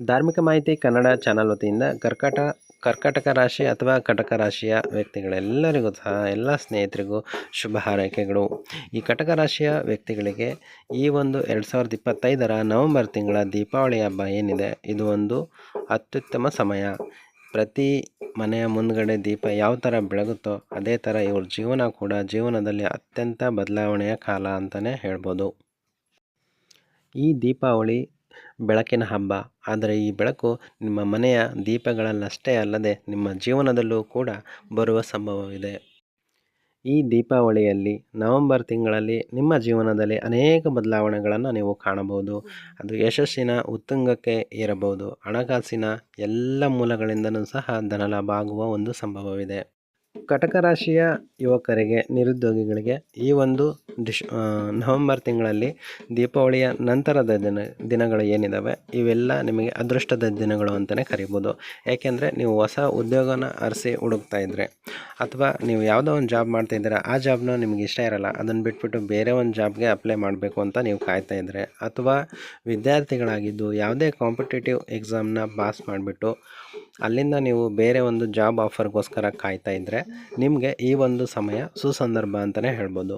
ಧಾರ್ಮಿಕ ಮಾಹಿತಿ ಕನ್ನಡ ಚಾನಲ್ ವತಿಯಿಂದ ಕರ್ಕಾಟಕ ರಾಶಿ ಅಥವಾ ಕಟಕ ರಾಶಿಯ ವ್ಯಕ್ತಿಗಳೆಲ್ಲರಿಗೂ ಸಹ ಎಲ್ಲ ಸ್ನೇಹಿತರಿಗೂ ಶುಭ ಹಾರೈಕೆಗಳು. ಈ ಕಟಕ ರಾಶಿಯ ವ್ಯಕ್ತಿಗಳಿಗೆ ಈ ಒಂದು 2025ರ ನವೆಂಬರ್ ತಿಂಗಳ ದೀಪಾವಳಿ ಹಬ್ಬ ಏನಿದೆ, ಇದು ಒಂದು ಅತ್ಯುತ್ತಮ ಸಮಯ. ಪ್ರತಿ ಮನೆಯ ಮುಂದ್ಗಡೆ ದೀಪ ಯಾವ ಥರ ಬೆಳಗುತ್ತೋ ಅದೇ ಥರ ಇವ್ರ ಜೀವನ ಕೂಡ ಜೀವನದಲ್ಲಿ ಅತ್ಯಂತ ಬದಲಾವಣೆಯ ಕಾಲ ಅಂತಲೇ ಹೇಳ್ಬೋದು. ಈ ದೀಪಾವಳಿ ಬೆಳಕಿನ ಹಬ್ಬ. ಆದರೆ ಈ ಬೆಳಕು ನಿಮ್ಮ ಮನೆಯ ದೀಪಗಳಲ್ಲಷ್ಟೇ ಅಲ್ಲದೆ ನಿಮ್ಮ ಜೀವನದಲ್ಲೂ ಕೂಡ ಬರುವ ಸಂಭವವಿದೆ. ಈ ದೀಪಾವಳಿಯಲ್ಲಿ ನವೆಂಬರ್ ತಿಂಗಳಲ್ಲಿ ನಿಮ್ಮ ಜೀವನದಲ್ಲಿ ಅನೇಕ ಬದಲಾವಣೆಗಳನ್ನು ನೀವು ಕಾಣಬಹುದು. ಅದು ಯಶಸ್ಸಿನ ಉತ್ತುಂಗಕ್ಕೆ ಏರಬಹುದು. ಹಣಕಾಸಿನ ಎಲ್ಲ ಮೂಲಗಳಿಂದಲೂ ಸಹ ಧನಲಾಭ ಆಗುವ ಒಂದು ಸಂಭವವಿದೆ. ಕಟಕ ರಾಶಿಯ ಯುವಕರಿಗೆ, ನಿರುದ್ಯೋಗಿಗಳಿಗೆ ಈ ಒಂದು ನವೆಂಬರ್ ತಿಂಗಳಲ್ಲಿ ದೀಪಾವಳಿಯ ನಂತರದ ದಿನಗಳು ಏನಿದ್ದಾವೆ ಇವೆಲ್ಲ ನಿಮಗೆ ಅದೃಷ್ಟದ ದಿನಗಳು ಅಂತಲೇ ಕರಿಬೋದು. ಏಕೆಂದರೆ ನೀವು ಹೊಸ ಉದ್ಯೋಗನ ಅರಸಿ ಹುಡುಕ್ತಾ ಇದ್ದರೆ, ಅಥವಾ ನೀವು ಯಾವುದೋ ಒಂದು ಜಾಬ್ ಮಾಡ್ತಾಯಿದ್ದೀರಾ, ಆ ಜಾಬ್ನ ನಿಮಗೆ ಇಷ್ಟ ಇರಲ್ಲ, ಅದನ್ನು ಬಿಟ್ಬಿಟ್ಟು ಬೇರೆ ಒಂದು ಜಾಬ್ಗೆ ಅಪ್ಲೈ ಮಾಡಬೇಕು ಅಂತ ನೀವು ಕಾಯ್ತಾ ಇದ್ದರೆ, ಅಥವಾ ವಿದ್ಯಾರ್ಥಿಗಳಾಗಿದ್ದು ಯಾವುದೇ ಕಾಂಪಿಟೇಟಿವ್ ಎಕ್ಸಾಮ್ನ ಪಾಸ್ ಮಾಡಿಬಿಟ್ಟು ಅಲ್ಲಿಂದ ನೀವು ಬೇರೆ ಒಂದು ಜಾಬ್ ಆಫರ್ಗೋಸ್ಕರ ಕಾಯ್ತಾ ಇದ್ದರೆ, ನಿಮಗೆ ಈ ಒಂದು ಸಮಯ ಸುಸಂದರ್ಭ ಅಂತಲೇ ಹೇಳ್ಬೋದು.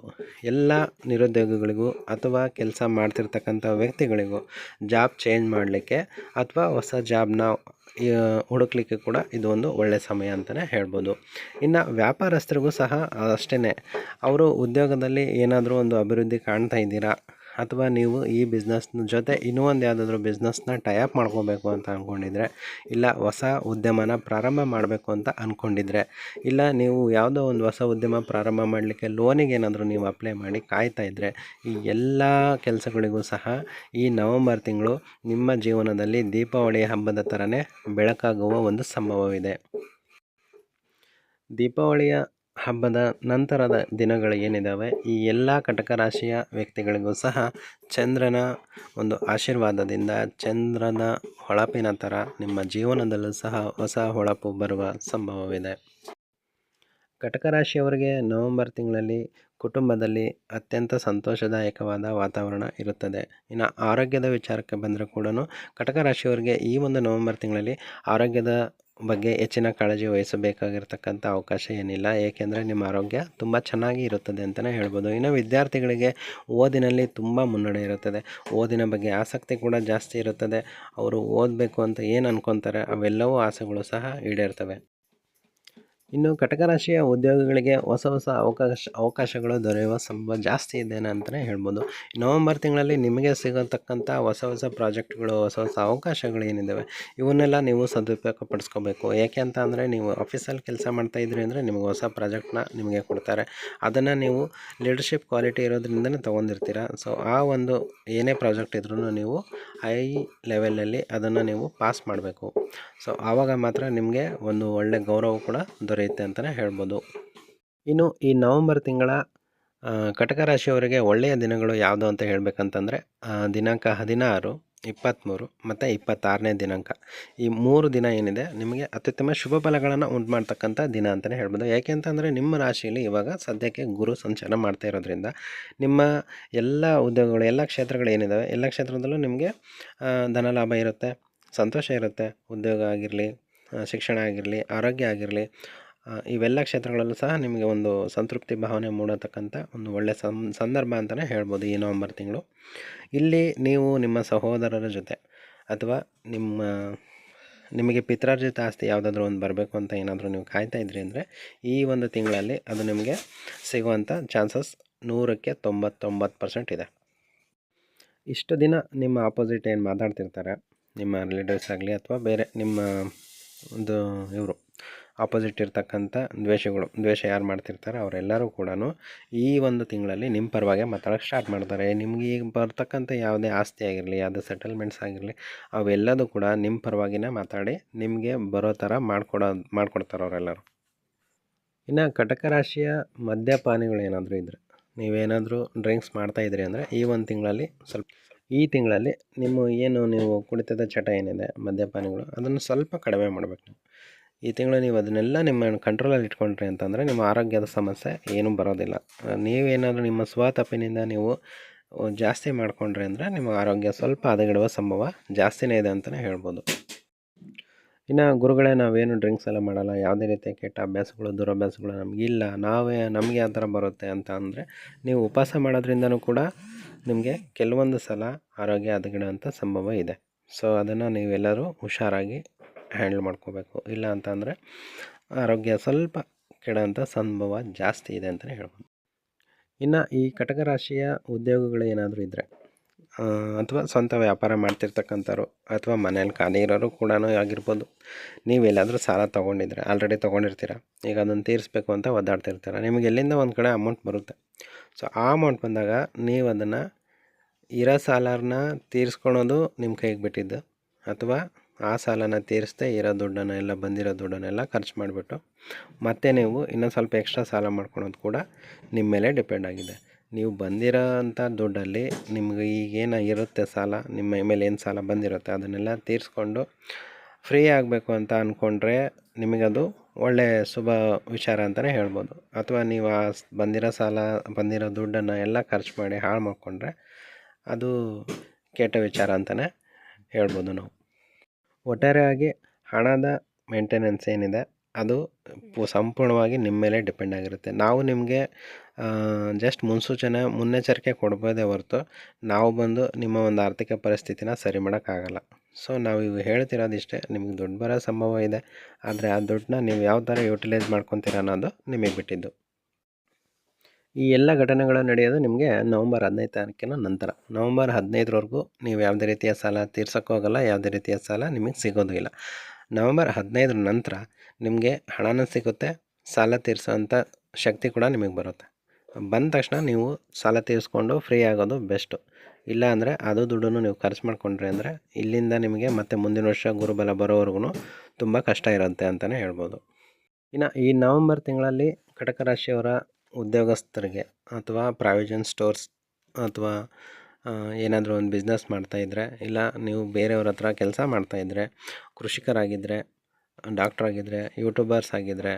ಎಲ್ಲ ನಿರುದ್ಯೋಗಿಗಳಿಗೂ ಅಥವಾ ಕೆಲಸ ಮಾಡ್ತಿರ್ತಕ್ಕಂಥ ವ್ಯಕ್ತಿಗಳಿಗೂ ಜಾಬ್ ಚೇಂಜ್ ಮಾಡಲಿಕ್ಕೆ ಅಥವಾ ಹೊಸ ಜಾಬ್ನ ಹುಡುಕ್ಲಿಕ್ಕೆ ಕೂಡ ಇದು ಒಂದು ಒಳ್ಳೆಯ ಸಮಯ ಅಂತಲೇ ಹೇಳ್ಬೋದು. ಇನ್ನು ವ್ಯಾಪಾರಸ್ಥರಿಗೂ ಸಹ ಅಷ್ಟೇ. ಅವರು ಉದ್ಯೋಗದಲ್ಲಿ ಏನಾದರೂ ಒಂದು ಅಭಿವೃದ್ಧಿ ಕಾಣ್ತಾ ಇದ್ದೀರಾ, ಅಥವಾ ನೀವು ಈ ಬಿಸ್ನೆಸ್ನ ಜೊತೆ ಇನ್ನೂ ಒಂದು ಯಾವುದಾದ್ರೂ ಬಿಸ್ನೆಸ್ನ ಟೈಅಪ್ ಮಾಡ್ಕೋಬೇಕು ಅಂತ ಅಂದ್ಕೊಂಡಿದ್ರೆ, ಇಲ್ಲ ಹೊಸ ಉದ್ಯಮನ ಪ್ರಾರಂಭ ಮಾಡಬೇಕು ಅಂತ ಅಂದ್ಕೊಂಡಿದ್ರೆ, ಇಲ್ಲ ನೀವು ಯಾವುದೋ ಒಂದು ಹೊಸ ಉದ್ಯಮ ಪ್ರಾರಂಭ ಮಾಡಲಿಕ್ಕೆ ಲೋನಿಗೆ ಏನಾದರೂ ನೀವು ಅಪ್ಲೈ ಮಾಡಿ ಕಾಯ್ತಾ ಇದ್ದರೆ, ಈ ಎಲ್ಲ ಕೆಲಸಗಳಿಗೂ ಸಹ ಈ ನವೆಂಬರ್ ತಿಂಗಳು ನಿಮ್ಮ ಜೀವನದಲ್ಲಿ ದೀಪಾವಳಿ ಹಬ್ಬದ ಥರನೇ ಬೆಳಕಾಗುವ ಒಂದು ಸಂಭವವಿದೆ. ದೀಪಾವಳಿಯ ಹಬ್ಬದ ನಂತರದ ದಿನಗಳು ಏನಿದ್ದಾವೆ, ಈ ಎಲ್ಲ ಕಟಕ ರಾಶಿಯ ವ್ಯಕ್ತಿಗಳಿಗೂ ಸಹ ಚಂದ್ರನ ಒಂದು ಆಶೀರ್ವಾದದಿಂದ, ಚಂದ್ರನ ಹೊಳಪಿನ ಥರ ನಿಮ್ಮ ಜೀವನದಲ್ಲೂ ಸಹ ಹೊಸ ಹೊಳಪು ಬರುವ ಸಂಭವವಿದೆ. ಕಟಕ ರಾಶಿಯವರಿಗೆ ನವೆಂಬರ್ ತಿಂಗಳಲ್ಲಿ ಕುಟುಂಬದಲ್ಲಿ ಅತ್ಯಂತ ಸಂತೋಷದಾಯಕವಾದ ವಾತಾವರಣ ಇರುತ್ತದೆ. ಇನ್ನು ಆರೋಗ್ಯದ ವಿಚಾರಕ್ಕೆ ಬಂದರೆ ಕೂಡ ಕಟಕ ರಾಶಿಯವರಿಗೆ ಈ ಒಂದು ನವೆಂಬರ್ ತಿಂಗಳಲ್ಲಿ ಆರೋಗ್ಯದ ಬಗ್ಗೆ ಹೆಚ್ಚಿನ ಕಾಳಜಿ ವಹಿಸಬೇಕಾಗಿರ್ತಕ್ಕಂಥ ಅವಕಾಶ ಏನಿಲ್ಲ. ಏಕೆಂದರೆ ನಿಮ್ಮ ಆರೋಗ್ಯ ತುಂಬ ಚೆನ್ನಾಗಿ ಇರುತ್ತದೆ ಅಂತಲೇ ಹೇಳ್ಬೋದು. ಇನ್ನು ವಿದ್ಯಾರ್ಥಿಗಳಿಗೆ ಓದಿನಲ್ಲಿ ತುಂಬ ಮುನ್ನಡೆ ಇರುತ್ತದೆ. ಓದಿನ ಬಗ್ಗೆ ಆಸಕ್ತಿ ಕೂಡ ಜಾಸ್ತಿ ಇರುತ್ತದೆ. ಅವರು ಓದಬೇಕು ಅಂತ ಏನು ಅಂದ್ಕೊತಾರೆ ಅವೆಲ್ಲವೂ ಆಸೆಗಳು ಸಹ ಈಡೇರ್ತವೆ. ಇನ್ನು ಕಟಕ ರಾಶಿಯ ಉದ್ಯೋಗಿಗಳಿಗೆ ಹೊಸ ಅವಕಾಶಗಳು ದೊರೆಯುವ ಸಂಭವ ಜಾಸ್ತಿ ಇದೆ ಅಂತಲೇ ಹೇಳ್ಬೋದು. ನವೆಂಬರ್ ತಿಂಗಳಲ್ಲಿ ನಿಮಗೆ ಸಿಗತಕ್ಕಂಥ ಹೊಸ ಪ್ರಾಜೆಕ್ಟ್ಗಳು, ಹೊಸ ಅವಕಾಶಗಳು ಏನಿದ್ದಾವೆ ಇವನ್ನೆಲ್ಲ ನೀವು ಸದುಪಯೋಗ ಪಡಿಸ್ಕೋಬೇಕು. ಏಕೆ ಅಂತ ಅಂದರೆ, ನೀವು ಆಫೀಸಲ್ಲಿ ಕೆಲಸ ಮಾಡ್ತಾಯಿದ್ರಿ ಅಂದರೆ ನಿಮಗೆ ಹೊಸ ಪ್ರಾಜೆಕ್ಟ್ನ ನಿಮಗೆ ಕೊಡ್ತಾರೆ. ಅದನ್ನು ನೀವು ಲೀಡರ್ಶಿಪ್ ಕ್ವಾಲಿಟಿ ಇರೋದ್ರಿಂದನೇ ತೊಗೊಂಡಿರ್ತೀರ. ಸೊ ಆ ಒಂದು ಏನೇ ಪ್ರಾಜೆಕ್ಟ್ ಇದ್ರೂ ನೀವು ಹೈ ಲೆವೆಲಲ್ಲಿ ಅದನ್ನು ನೀವು ಪಾಸ್ ಮಾಡಬೇಕು. ಸೊ ಆವಾಗ ಮಾತ್ರ ನಿಮಗೆ ಒಂದು ಒಳ್ಳೆ ಗೌರವ ಕೂಡ ದೊರೆಯುತ್ತೆ ಅಂತಲೇ ಹೇಳ್ಬೋದು. ಇನ್ನು ಈ ನವೆಂಬರ್ ತಿಂಗಳ ಕಟಕ ರಾಶಿಯವರಿಗೆ ಒಳ್ಳೆಯ ದಿನಗಳು ಯಾವುದು ಅಂತ ಹೇಳಬೇಕಂತಂದರೆ, ದಿನಾಂಕ 16, 23 ಮತ್ತು 26ನೇ ದಿನಾಂಕ, ಈ 3 ದಿನ ಏನಿದೆ ನಿಮಗೆ ಅತ್ಯುತ್ತಮ ಶುಭ ಫಲಗಳನ್ನು ಉಂಟು ಮಾಡ್ತಕ್ಕಂಥ ದಿನ ಅಂತಲೇ ಹೇಳ್ಬೋದು. ಯಾಕೆ ಅಂತಂದರೆ, ನಿಮ್ಮ ರಾಶಿಯಲ್ಲಿ ಇವಾಗ ಸದ್ಯಕ್ಕೆ ಗುರು ಸಂಚಾರ ಮಾಡ್ತಾ ಇರೋದ್ರಿಂದ ನಿಮ್ಮ ಎಲ್ಲ ಉದ್ಯೋಗಗಳು, ಎಲ್ಲ ಕ್ಷೇತ್ರಗಳು ಏನಿದ್ದಾವೆ ಎಲ್ಲ ಕ್ಷೇತ್ರದಲ್ಲೂ ನಿಮಗೆ ಧನಲಾಭ ಇರುತ್ತೆ, ಸಂತೋಷ ಇರುತ್ತೆ. ಉದ್ಯೋಗ ಆಗಿರಲಿ, ಶಿಕ್ಷಣ ಆಗಿರಲಿ, ಆರೋಗ್ಯ ಆಗಿರಲಿ, ಇವೆಲ್ಲ ಕ್ಷೇತ್ರಗಳಲ್ಲೂ ಸಹ ನಿಮಗೆ ಒಂದು ಸಂತೃಪ್ತಿ ಭಾವನೆ ಮೂಡತಕ್ಕಂಥ ಒಂದು ಒಳ್ಳೆಯ ಸಂದರ್ಭ ಅಂತಲೇ ಹೇಳ್ಬೋದು ಈ ನವೆಂಬರ್ ತಿಂಗಳು. ಇಲ್ಲಿ ನೀವು ನಿಮ್ಮ ಸಹೋದರರ ಜೊತೆ ಅಥವಾ ನಿಮಗೆ ಪಿತ್ರಾರ್ಜಿತ ಆಸ್ತಿ ಯಾವುದಾದ್ರೂ ಒಂದು ಬರಬೇಕು ಅಂತ ಏನಾದರೂ ನೀವು ಕಾಯ್ತಾ ಇದ್ರಿ ಅಂದರೆ, ಈ ಒಂದು ತಿಂಗಳಲ್ಲಿ ಅದು ನಿಮಗೆ ಸಿಗುವಂಥ ಚಾನ್ಸಸ್ 100ಕ್ಕೆ 99% ಇದೆ. ಇಷ್ಟು ದಿನ ನಿಮ್ಮ ಆಪೋಸಿಟ್ ಏನು ಮಾತಾಡ್ತಿರ್ತಾರೆ, ನಿಮ್ಮ ರಿಲೇಟಿವ್ಸ್ ಆಗಲಿ ಅಥವಾ ಬೇರೆ ನಿಮ್ಮ ಒಂದು ಇವರು ಆಪೋಸಿಟ್ ಇರ್ತಕ್ಕಂಥ ದ್ವೇಷ ಯಾರು ಮಾಡ್ತಿರ್ತಾರೆ ಅವರೆಲ್ಲರೂ ಕೂಡ ಈ ಒಂದು ತಿಂಗಳಲ್ಲಿ ನಿಮ್ಮ ಪರವಾಗಿ ಮಾತಾಡೋಕ್ಕೆ ಸ್ಟಾರ್ಟ್ ಮಾಡ್ತಾರೆ. ನಿಮಗೆ ಈಗ ಬರ್ತಕ್ಕಂಥ ಯಾವುದೇ ಆಸ್ತಿ ಆಗಿರಲಿ, ಯಾವುದೇ ಸೆಟಲ್ಮೆಂಟ್ಸ್ ಆಗಿರಲಿ, ಅವೆಲ್ಲದೂ ಕೂಡ ನಿಮ್ಮ ಪರವಾಗಿನೇ ಮಾತಾಡಿ ನಿಮಗೆ ಬರೋ ಥರ ಮಾಡ್ಕೊಡ್ತಾರೆ ಅವರೆಲ್ಲರೂ. ಇನ್ನು ಕಟಕ ರಾಶಿಯ ಮದ್ಯಪಾನಿಗಳು ಏನಾದರೂ ಇದ್ದರೆ, ನೀವೇನಾದರೂ ಡ್ರಿಂಕ್ಸ್ ಮಾಡ್ತಾಯಿದ್ರಿ ಅಂದರೆ ಈ ತಿಂಗಳಲ್ಲಿ ನೀವು ಕುಡಿತದ ಚಟ ಏನಿದೆ, ಮದ್ಯಪಾನಿಗಳು, ಅದನ್ನು ಸ್ವಲ್ಪ ಕಡಿಮೆ ಮಾಡಬೇಕು. ಈ ತಿಂಗಳು ನೀವು ಅದನ್ನೆಲ್ಲ ನಿಮ್ಮ ಕಂಟ್ರೋಲಲ್ಲಿ ಇಟ್ಕೊಂಡ್ರಿ ಅಂತಂದರೆ ನಿಮ್ಮ ಆರೋಗ್ಯದ ಸಮಸ್ಯೆ ಏನೂ ಬರೋದಿಲ್ಲ. ನೀವೇನಾದರೂ ನಿಮ್ಮ ಸ್ವ ತಪ್ಪಿನಿಂದ ನೀವು ಜಾಸ್ತಿ ಮಾಡಿಕೊಂಡ್ರೆ ಅಂದರೆ ನಿಮ್ಮ ಆರೋಗ್ಯ ಸ್ವಲ್ಪ ಹದಗೆಡುವ ಸಂಭವ ಜಾಸ್ತಿನೇ ಇದೆ ಅಂತಲೇ ಹೇಳ್ಬೋದು. ಇನ್ನು ಗುರುಗಳೇ, ನಾವೇನು ಡ್ರಿಂಕ್ಸ್ ಎಲ್ಲ ಮಾಡಲ್ಲ, ಯಾವುದೇ ರೀತಿಯ ಕೆಟ್ಟ ಅಭ್ಯಾಸಗಳು ದುರಭ್ಯಾಸಗಳು ನಮಗಿಲ್ಲ, ನಮಗೆ ಆ ಥರ ಬರುತ್ತೆ ಅಂತ ಅಂದರೆ ನೀವು ಉಪವಾಸ ಮಾಡೋದ್ರಿಂದನೂ ಕೂಡ ನಿಮಗೆ ಕೆಲವೊಂದು ಸಲ ಆರೋಗ್ಯ ಹದಗೆಡುವಂಥ ಸಂಭವ ಇದೆ. ಸೊ ಅದನ್ನು ನೀವೆಲ್ಲರೂ ಹುಷಾರಾಗಿ ಹ್ಯಾಂಡಲ್ ಮಾಡ್ಕೋಬೇಕು. ಇಲ್ಲ ಅಂತ ಅಂದರೆ ಆರೋಗ್ಯ ಸ್ವಲ್ಪ ಕೆಡೋಂಥ ಸಂಭವ ಜಾಸ್ತಿ ಇದೆ ಅಂತಲೇ ಹೇಳ್ಬೋದು. ಇನ್ನು ಈ ಕಟಕ ರಾಶಿಯ ಉದ್ಯೋಗಗಳು ಏನಾದರೂ ಇದ್ದರೆ ಅಥವಾ ಸ್ವಂತ ವ್ಯಾಪಾರ ಮಾಡ್ತಿರ್ತಕ್ಕಂಥವ್ರು ಅಥವಾ ಮನೇಲಿ ಖಾಲಿ ಇರೋರು ಕೂಡ ಆಗಿರ್ಬೋದು, ನೀವೆಲ್ಲಾದರೂ ಸಾಲ ತೊಗೊಂಡಿದ್ರೆ ಆಲ್ರೆಡಿ ತೊಗೊಂಡಿರ್ತೀರ, ಈಗ ಅದನ್ನು ತೀರಿಸ್ಬೇಕು ಅಂತ ಒದ್ದಾಡ್ತಿರ್ತೀರ, ನಿಮಗೆ ಎಲ್ಲಿಂದ ಒಂದು ಕಡೆ ಅಮೌಂಟ್ ಬರುತ್ತೆ. ಸೊ ಆ ಅಮೌಂಟ್ ಬಂದಾಗ ನೀವು ಅದನ್ನು ಇರೋ ಸಾಲನ ತೀರಿಸ್ಕೊಳೋದು ನಿಮ್ಮ ಕೈಗೆ ಬಿಟ್ಟಿದ್ದು, ಅಥವಾ ಆ ಸಾಲನ ತೀರಿಸ್ದೆ ಇರೋ ದುಡ್ಡನ್ನು ಎಲ್ಲ ಬಂದಿರೋ ದುಡ್ಡನ್ನೆಲ್ಲ ಖರ್ಚು ಮಾಡಿಬಿಟ್ಟು ಮತ್ತೆ ನೀವು ಇನ್ನೊಂದು ಸ್ವಲ್ಪ ಎಕ್ಸ್ಟ್ರಾ ಸಾಲ ಮಾಡ್ಕೊಳೋದು ಕೂಡ ನಿಮ್ಮ ಮೇಲೆ ಡಿಪೆಂಡ್ ಆಗಿದೆ. ನೀವು ಬಂದಿರೋ ಅಂಥ ದುಡ್ಡಲ್ಲಿ ನಿಮ್ಗೆ ಈಗೇನು ಇರುತ್ತೆ ಸಾಲ, ನಿಮ್ಮ ಮೇಲೆ ಏನು ಸಾಲ ಬಂದಿರುತ್ತೆ ಅದನ್ನೆಲ್ಲ ತೀರಿಸ್ಕೊಂಡು ಫ್ರೀ ಆಗಬೇಕು ಅಂತ ಅಂದ್ಕೊಂಡ್ರೆ ನಿಮಗದು ಒಳ್ಳೆಯ ಶುಭ ವಿಚಾರ ಅಂತಲೇ ಹೇಳ್ಬೋದು. ಅಥವಾ ನೀವು ಆ ಬಂದಿರೋ ಸಾಲ ಬಂದಿರೋ ದುಡ್ಡನ್ನು ಎಲ್ಲ ಖರ್ಚು ಮಾಡಿ ಹಾಳು ಮಾಡಿಕೊಂಡ್ರೆ ಅದು ಕೆಟ್ಟ ವಿಚಾರ ಅಂತಲೇ ಹೇಳ್ಬೋದು ನಾವು. ಒಟ್ಟಾರೆಯಾಗಿ ಹಣದ ಮೇಂಟೆನೆನ್ಸ್ ಏನಿದೆ ಅದು ಸಂಪೂರ್ಣವಾಗಿ ನಿಮ್ಮ ಮೇಲೆ ಡಿಪೆಂಡ್ ಆಗಿರುತ್ತೆ. ನಾವು ನಿಮಗೆ ಜಸ್ಟ್ ಮುನ್ನೆಚ್ಚರಿಕೆ ಕೊಡ್ಬೋದೇ ಹೊರತು ನಾವು ಬಂದು ನಿಮ್ಮ ಒಂದು ಆರ್ಥಿಕ ಪರಿಸ್ಥಿತಿನ ಸರಿ ಮಾಡೋಕ್ಕಾಗಲ್ಲ. ಸೊ ನಾವು ಇವು ಹೇಳ್ತಿರೋದಿಷ್ಟೇ, ನಿಮಗೆ ದುಡ್ಡು ಬರೋ ಸಂಭವ ಇದೆ, ಆದರೆ ಆ ದುಡ್ಡನ್ನ ನೀವು ಯಾವ ಥರ ಯುಟಿಲೈಸ್ ಮಾಡ್ಕೊತೀರ ಅನ್ನೋದು ನಿಮಗೆ ಬಿಟ್ಟಿದ್ದು. ಈ ಎಲ್ಲ ಘಟನೆಗಳು ನಡೆಯೋದು ನಿಮಗೆ ನವಂಬರ್ 15 ತಾರೀಕಿನ ನಂತರ. ನವಂಬರ್ 15ರವರೆಗೂ ನೀವು ಯಾವುದೇ ರೀತಿಯ ಸಾಲ ತೀರ್ಸೋಕ್ಕೋಗಲ್ಲ, ಯಾವುದೇ ರೀತಿಯ ಸಾಲ ನಿಮಗೆ ಸಿಗೋದು ಇಲ್ಲ. ನವಂಬರ್ 15 ನಂತರ ನಿಮಗೆ ಹಣನೂ ಸಿಗುತ್ತೆ, ಸಾಲ ತೀರಿಸೋಂಥ ಶಕ್ತಿ ಕೂಡ ನಿಮಗೆ ಬರುತ್ತೆ. ಬಂದ ತಕ್ಷಣ ನೀವು ಸಾಲ ತೀರಿಸ್ಕೊಂಡು ಫ್ರೀ ಆಗೋದು ಬೆಸ್ಟು. ಇಲ್ಲ ಅಂದರೆ ಅದು ದುಡ್ಡನ್ನು ನೀವು ಖರ್ಚು ಮಾಡಿಕೊಂಡ್ರೆ ಅಂದರೆ ಇಲ್ಲಿಂದ ನಿಮಗೆ ಮತ್ತೆ ಮುಂದಿನ ವರ್ಷ ಗುರುಬಲ ಬರೋವರೆಗೂ ತುಂಬ ಕಷ್ಟ ಇರುತ್ತೆ ಅಂತಲೇ ಹೇಳ್ಬೋದು. ಇನ್ನು ಈ ನವಂಬರ್ ತಿಂಗಳಲ್ಲಿ ಕಟಕ ರಾಶಿಯವರ ಉದ್ಯೋಗಸ್ಥರಿಗೆ ಅಥವಾ ಪ್ರಾವಿಷನ್ ಸ್ಟೋರ್ಸ್ ಅಥವಾ ಏನಾದರೂ ಒಂದು ಬಿಸ್ನೆಸ್ ಮಾಡ್ತಾಯಿದ್ರೆ, ಇಲ್ಲ ನೀವು ಬೇರೆಯವ್ರ ಹತ್ರ ಕೆಲಸ ಮಾಡ್ತಾಯಿದ್ರೆ, ಕೃಷಿಕರಾಗಿದ್ದರೆ, ಡಾಕ್ಟ್ರಾಗಿದ್ದರೆ, ಯೂಟ್ಯೂಬರ್ಸ್ ಆಗಿದ್ದರೆ,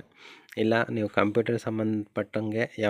ಇಲ್ಲ ನೀವು ಕಂಪ್ಯೂಟರ್ ಸಂಬಂಧಪಟ್ಟಂಗೆ ಯಾವ